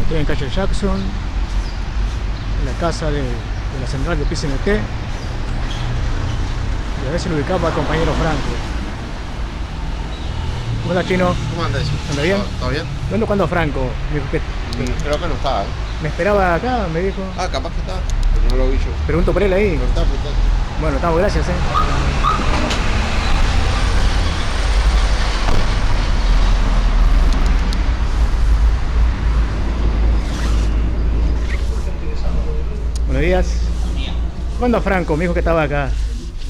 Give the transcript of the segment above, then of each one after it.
Estoy en calle Jackson, en la casa de la central de PCNT. Y a ver si lo ubicamos al compañero Franco. ¿Cómo estás, Chino? ¿Cómo andas? ¿Anda bien? ¿Todo bien? ¿Dónde cuando Franco? Me dijo que Creo que no estaba, ¿eh? me esperaba acá, me dijo. Ah, capaz que está, pero no lo vi yo. Pregunto por él ahí. No está, pero está. Bueno, estamos, gracias, Buenos días. ¿Cuándo Franco? Me dijo que estaba acá.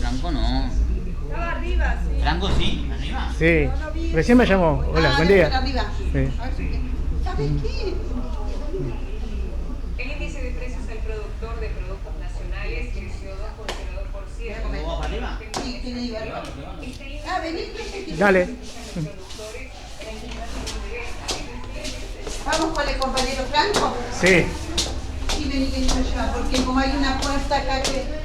Franco no. Estaba arriba, sí. Franco sí, arriba. Sí. Recién me llamó. Hola, buen día. Arriba. Sí. ¿Sabes qué? El índice de precios al productor de productos nacionales creció 2,02%. ¿Cómo va para arriba? Sí, ¿qué le digo? Ah, vení. Dale. Vamos con el compañero Franco. Sí. Sí, vení que yo allá, porque como hay una puerta acá que...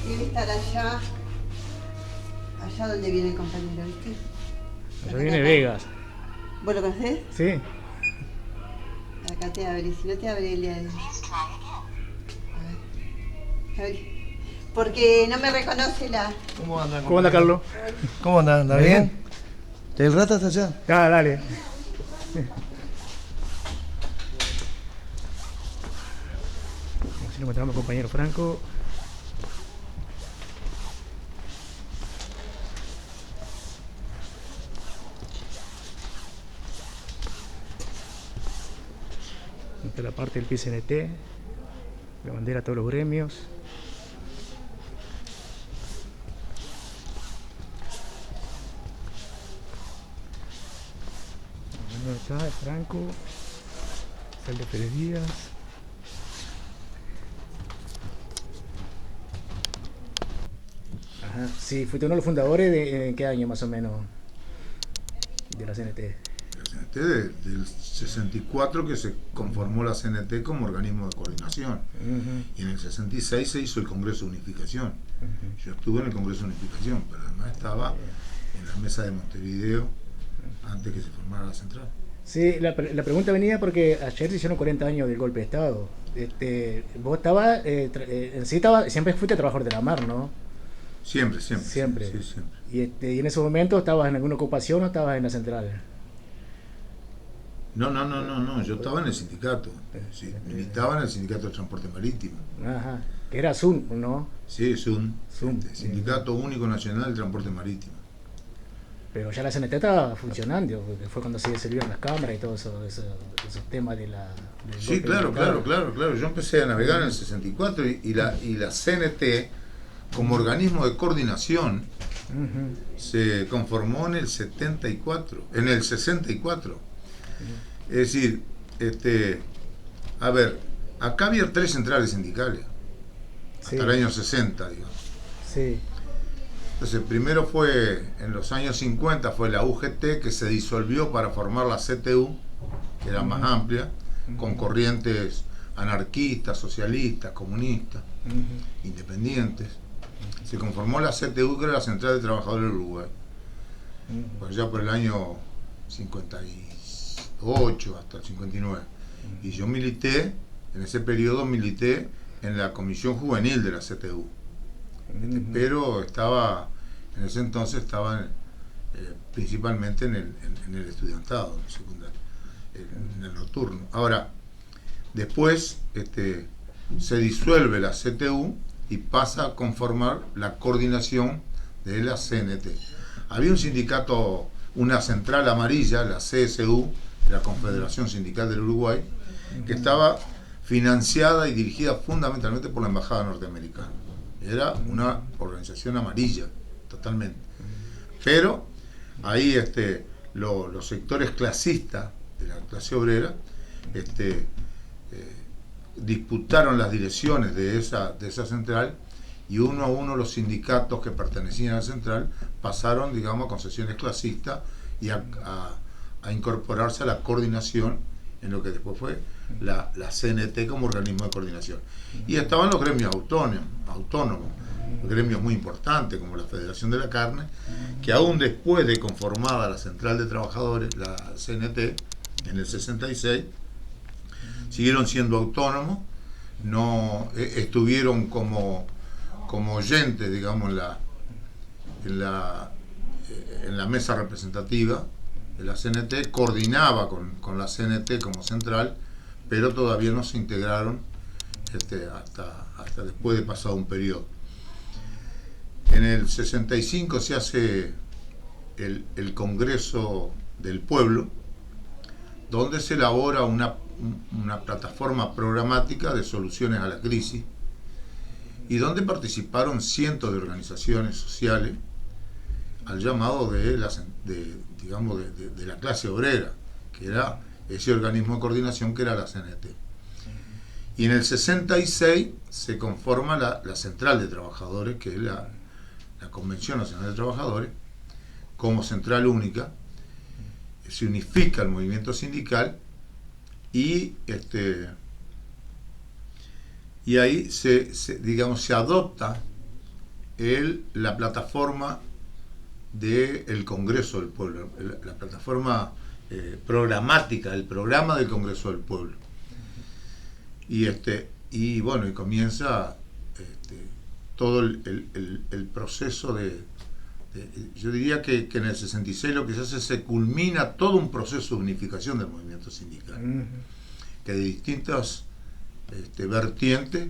Debe estar allá donde viene el compañero, ¿viste? Allá viene Vegas. ¿Vos lo conocés? Sí. Acá te abre, si no te abre el día de... A ver. Porque no me reconoce la... ¿Cómo anda? ¿Cómo anda, Carlos? ¿Cómo anda? ¿Anda bien? ¿El rato hasta allá? Ah, dale. Así lo encontramos al compañero Franco. Esta es la parte del PCNT, la bandera a todos los gremios. ¿Dónde está? Franco, sal de Pérez Díaz. Ajá, sí, fuiste uno de los fundadores de ¿en qué año más o menos? De la CNT. La CNT del 64, que se conformó la CNT como organismo de coordinación. Y en el 66 se hizo el Congreso de Unificación. Yo estuve en el Congreso de Unificación, pero además estaba en la mesa de Montevideo antes que se formara la central. Sí, la pregunta venía porque ayer se hicieron 40 años del golpe de Estado. Vos estabas, siempre fuiste trabajador de la mar, ¿no? Siempre. Siempre. Sí, siempre. Y en ese momento estabas en alguna ocupación o estabas en la central. No, yo estaba en el sindicato. Sí, militaba en el sindicato de transporte marítimo. Ajá, que era SUN, ¿no? Sí, SUN. SUN. Sindicato Único Nacional de Transporte Marítimo. Pero ya la CNT estaba funcionando, porque fue cuando se disolvieron las cámaras y todos esos temas de la... Sí, claro. Yo empecé a navegar en el 64 y la CNT, como organismo de coordinación, se conformó en el 74, en el 64. Es decir, a ver, acá había 3 centrales sindicales, hasta el año 60, digamos. Sí. Entonces, primero fue, en los años 50, fue la UGT, que se disolvió para formar la CTU, que era más amplia, con corrientes anarquistas, socialistas, comunistas, independientes. Se conformó la CTU, que era la Central de Trabajadores del Uruguay, por allá por el año 58 hasta el 59. Y yo milité, en ese periodo milité en la comisión juvenil de la CTU. Pero en ese entonces estaba principalmente en el estudiantado, en el secundario, en el nocturno. Ahora, después se disuelve la CTU y pasa a conformar la coordinación de la CNT. Había un sindicato, una central amarilla, la CSU, la Confederación Sindical del Uruguay, que estaba financiada y dirigida fundamentalmente por la Embajada Norteamericana. Era una organización amarilla, totalmente. Pero ahí los sectores clasistas de la clase obrera disputaron las direcciones de esa central, y uno a uno los sindicatos que pertenecían a la central pasaron, digamos, a concesiones clasistas y a incorporarse a la coordinación en lo que después fue la CNT como organismo de coordinación. Y estaban los gremios autónomos, gremios muy importantes como la Federación de la Carne, que aún después de conformada la Central de Trabajadores, la CNT, en el 66, siguieron siendo autónomos, no estuvieron como oyentes, digamos, en la mesa representativa de la CNT, coordinaba con la CNT como central, pero todavía no se integraron hasta después de pasado un periodo. En el 65 se hace el Congreso del Pueblo, donde se elabora una plataforma programática de soluciones a la crisis y donde participaron cientos de organizaciones sociales al llamado de la clase obrera, que era ese organismo de coordinación que era la CNT. Y en el 66 se conforma la Central de Trabajadores, que es la Convención Nacional de Trabajadores, como central única. Se unifica el movimiento sindical y ahí se adopta la plataforma del Congreso del Pueblo, la plataforma programática, el programa del Congreso del Pueblo. Y comienza todo el proceso yo diría que en el 66 lo que se hace, se culmina todo un proceso de unificación del movimiento sindical, que de distintas vertientes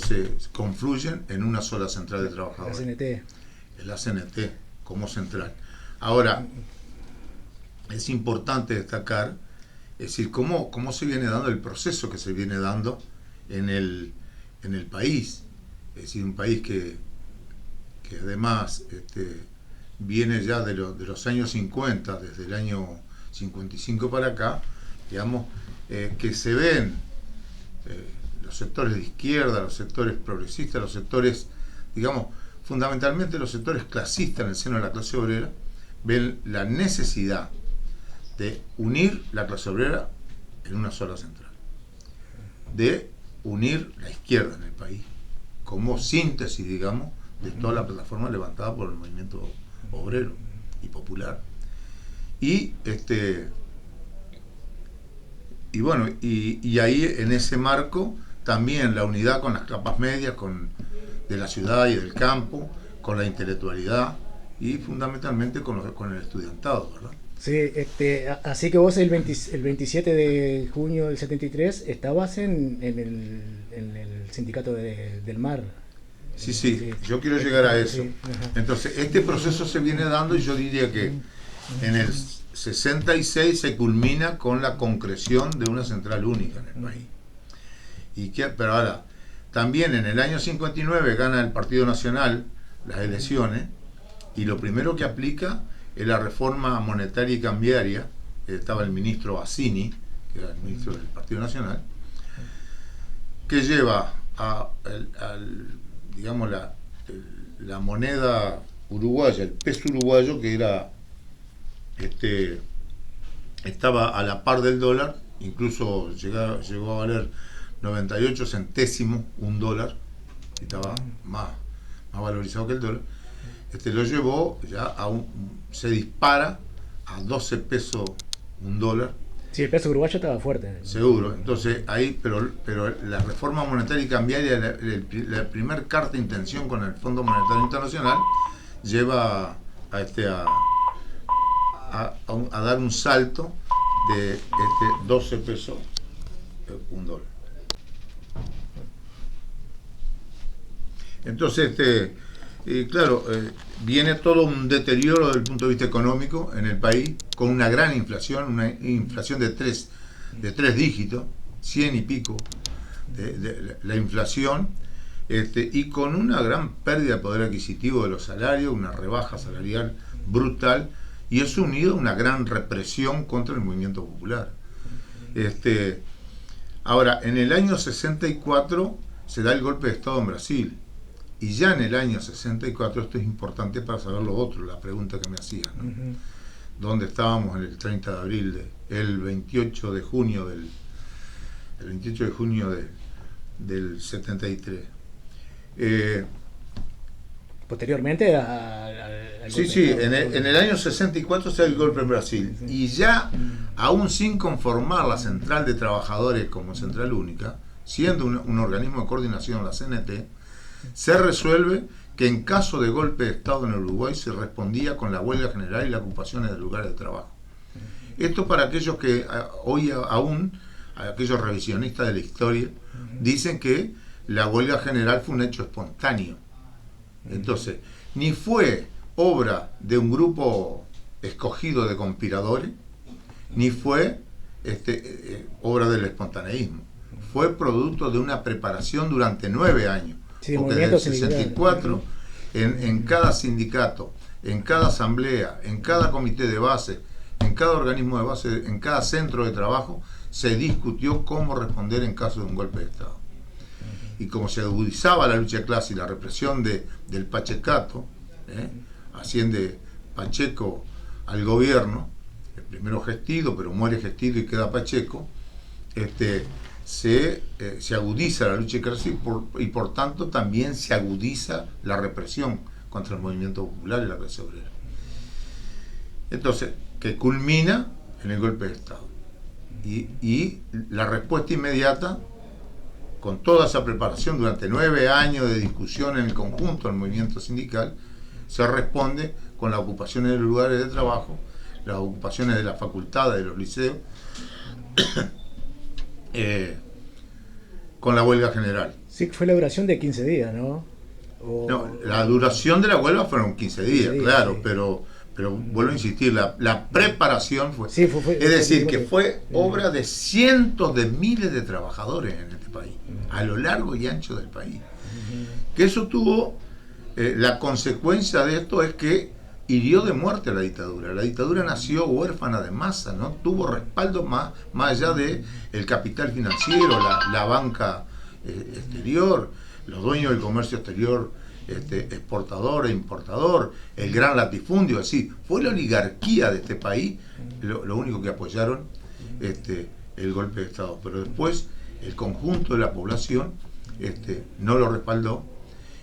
se confluyen en una sola central de trabajadores. La CNT como central. Ahora, es importante destacar, es decir, cómo se viene dando el proceso que se viene dando en el país. Es decir, un país que además viene ya de los años 50, desde el año 55 para acá, digamos, que se ven los sectores de izquierda, los sectores progresistas, los sectores, digamos, fundamentalmente los sectores clasistas en el seno de la clase obrera, ven la necesidad de unir la clase obrera en una sola central, de unir la izquierda en el país, como síntesis, digamos, de toda la plataforma levantada por el movimiento obrero y popular. Y ahí en ese marco también la unidad con las capas medias, de la ciudad y del campo, con la intelectualidad y fundamentalmente con el estudiantado, ¿verdad? Sí, así que vos el 27 de junio del 73 estabas en el sindicato del mar. Sí, yo quiero llegar a eso. Sí, entonces, este proceso se viene dando y yo diría que en el 66 se culmina con la concreción de una central única en el país. Pero ahora, también en el año 59 gana el Partido Nacional las elecciones y lo primero que aplica es la reforma monetaria y cambiaria. Estaba el ministro Bassini, que era el ministro del Partido Nacional, que lleva digamos, la moneda uruguaya, el peso uruguayo, que era estaba a la par del dólar, incluso llegó a valer 98 centésimos un dólar, y estaba más valorizado que el dólar. Lo llevó ya se dispara a 12 pesos un dólar. Sí, el peso uruguayo estaba fuerte. Seguro. Entonces ahí, pero la reforma monetaria y cambiaria, la primer carta de intención con el Fondo Monetario Internacional, lleva a dar un salto de 12 pesos un dólar. Entonces, claro, viene todo un deterioro desde el punto de vista económico en el país, con una gran inflación, una inflación de tres dígitos, 100 y pico de la inflación, y con una gran pérdida de poder adquisitivo de los salarios, una rebaja salarial brutal, y eso unido a una gran represión contra el movimiento popular. Ahora, en el año 64 se da el golpe de Estado en Brasil. Y ya en el año 64, esto es importante para saber lo otro, la pregunta que me hacían, ¿no? donde estábamos en el 30 de abril, el 28 de junio del 73. Posteriormente al Sí, golpe sí, de Estado. en el año 64 se da el golpe en Brasil. Y ya, aún sin conformar la Central de Trabajadores como Central Única, siendo un organismo de coordinación, la CNT, se resuelve que en caso de golpe de Estado en el Uruguay se respondía con la huelga general y la ocupación de lugares de trabajo. Esto para aquellos que hoy aún, aquellos revisionistas de la historia, dicen que la huelga general fue un hecho espontáneo. Entonces, ni fue obra de un grupo escogido de conspiradores, ni fue obra del espontaneísmo. Fue producto de una preparación durante 9 años. Sí, Porque desde el movimiento sindical. 64, en cada sindicato, en cada asamblea, en cada comité de base, en cada organismo de base, en cada centro de trabajo, se discutió cómo responder en caso de un golpe de Estado. Y como se agudizaba la lucha de clase y la represión del Pachecato, asciende Pacheco al gobierno, el primero Gestido, pero muere Gestido y queda Pacheco, se agudiza la lucha de clase y por tanto también se agudiza la represión contra el movimiento popular y la clase obrera. Entonces, que culmina en el golpe de Estado. Y la respuesta inmediata, con toda esa preparación durante 9 años de discusión en el conjunto del movimiento sindical, se responde con las ocupaciones de los lugares de trabajo, las ocupaciones de las facultades, de los liceos, con la huelga general. Sí, fue la duración de 15 días, ¿no? No, la duración de la huelga fueron 15 días, claro, sí. pero vuelvo a insistir, la preparación fue... Sí, fue es decir, que fue obra de cientos de miles de trabajadores en este país, a lo largo y ancho del país. Que eso tuvo, la consecuencia de esto es que hirió de muerte a la dictadura. La dictadura nació huérfana de masa, no tuvo respaldo más allá de el capital financiero, la banca exterior, los dueños del comercio exterior, exportador e importador, el gran latifundio, así. Fue la oligarquía de este país lo único que apoyaron el golpe de Estado. Pero después el conjunto de la población no lo respaldó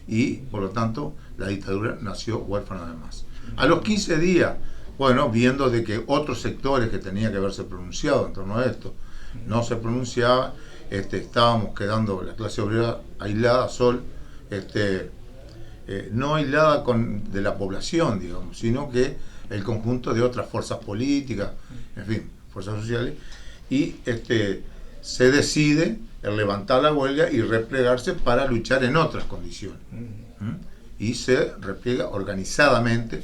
y por lo tanto la dictadura nació huérfana de masa. A los 15 días, bueno, viendo de que otros sectores que tenían que haberse pronunciado en torno a esto, no se pronunciaban, estábamos quedando la clase obrera aislada, no aislada de la población, digamos, sino que el conjunto de otras fuerzas políticas, en fin, fuerzas sociales, y se decide el levantar la huelga y replegarse para luchar en otras condiciones. Y se repliega organizadamente.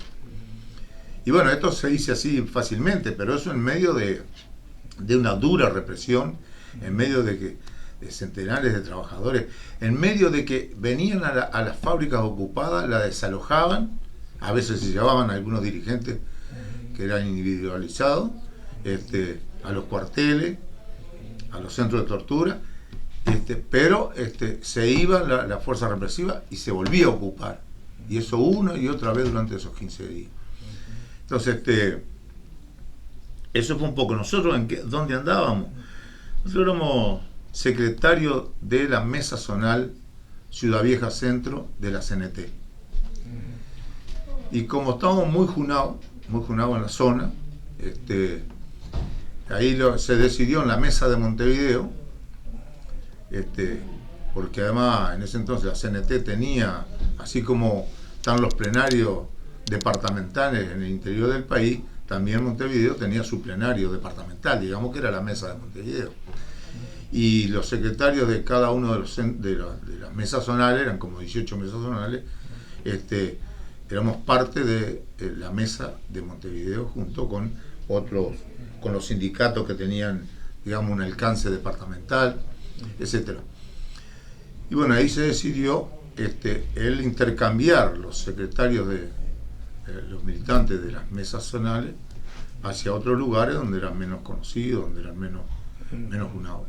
Y bueno, esto se dice así fácilmente, pero eso en medio de una dura represión, en medio de centenares de trabajadores, en medio de que venían a las fábricas ocupadas, las desalojaban, a veces se llevaban a algunos dirigentes que eran individualizados, a los cuarteles, a los centros de tortura, pero se iba la fuerza represiva y se volvía a ocupar, y eso una y otra vez durante esos 15 días. Entonces, eso fue un poco. Nosotros, ¿dónde andábamos? Nosotros éramos secretarios de la Mesa Zonal Ciudad Vieja Centro de la CNT. Y como estábamos muy junados en la zona, ahí se decidió en la mesa de Montevideo, porque además en ese entonces la CNT tenía, así como están los plenarios departamentales en el interior del país, también Montevideo tenía su plenario departamental, digamos que era la mesa de Montevideo. Y los secretarios de cada uno de las mesas zonales, eran como 18 mesas zonales, éramos parte de la mesa de Montevideo junto con otros, con los sindicatos que tenían, digamos, un alcance departamental, etcétera. Y bueno, ahí se decidió el intercambiar los secretarios los militantes de las mesas zonales hacia otros lugares donde eran menos conocidos, donde eran menos junados.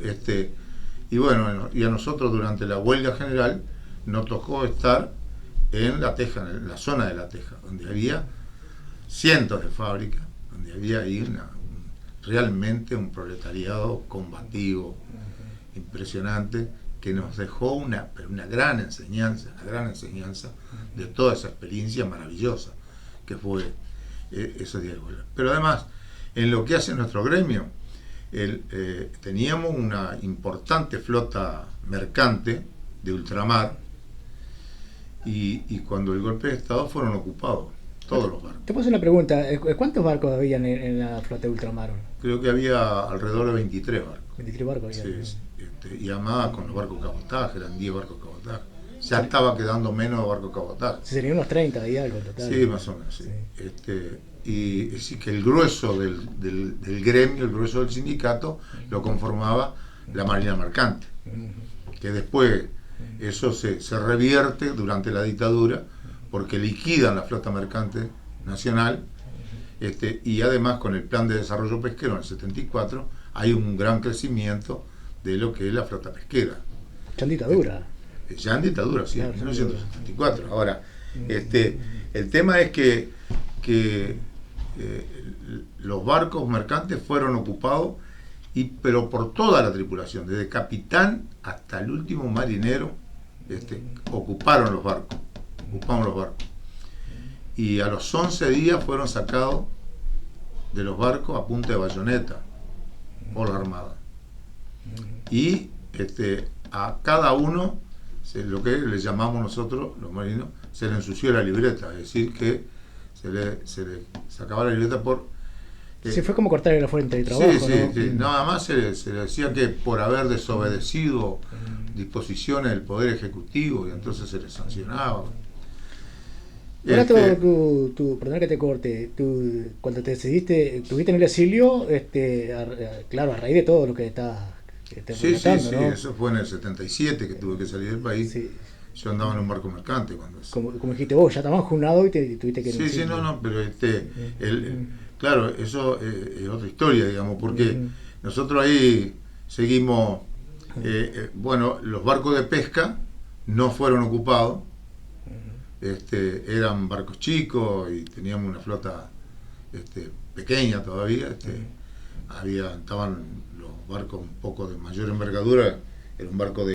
Y bueno, y a nosotros durante la huelga general nos tocó estar en La Teja, en la zona de La Teja, donde había cientos de fábricas, donde había ahí realmente un proletariado combativo, impresionante, que nos dejó una gran enseñanza de toda esa experiencia maravillosa que fue esos días de huelga. Pero además, en lo que hace nuestro gremio, teníamos una importante flota mercante de ultramar, y cuando el golpe de Estado fueron ocupados todos los barcos. Te puedo hacer una pregunta. ¿Cuántos barcos habían en la flota de ultramar? Creo que había alrededor de 23 barcos. 23 barcos había. Sí, y además con los barcos cabotaje, eran 10 barcos cabotaje. Ya estaba quedando menos barcos cabotaje. Sí, serían unos 30 y algo en total. Sí, más o menos, sí. Sí. Y es decir, que el grueso del gremio, el grueso del sindicato, lo conformaba la Marina Mercante. Que después eso se revierte durante la dictadura, porque liquidan la flota mercante nacional, y además con el plan de desarrollo pesquero en el 74 hay un gran crecimiento de lo que es la flota pesquera. Ya en dictadura. Ya en dictadura, sí, Claro, en 1974. Ahora, el tema es que los barcos mercantes fueron ocupados, pero por toda la tripulación, desde capitán hasta el último marinero, ocuparon los barcos. Y a los 11 días fueron sacados de los barcos a punta de bayoneta por la Armada. Y a cada uno, lo que le llamamos nosotros, los marinos, se le ensució la libreta, es decir, que se le sacaba la libreta por... Sí, fue como cortarle la fuente de trabajo, sí, ¿no? sí. Nada más se le decía que por haber desobedecido disposiciones del Poder Ejecutivo, y entonces se le sancionaba. Ahora perdón que te corte, cuando te decidiste, estuviste en el exilio, claro, a raíz de todo lo que está Sí, relatando, ¿no? eso fue en el 77 que tuve que salir del país. Sí. Yo andaba en un barco mercante cuando eso. Como dijiste vos, ya estabas junado y tuviste que... Sí, no, pero claro, eso es otra historia, digamos, porque nosotros ahí seguimos, bueno, los barcos de pesca no fueron ocupados, eran barcos chicos y teníamos una flota pequeña todavía, estaban los barcos un poco de mayor envergadura, era un barco de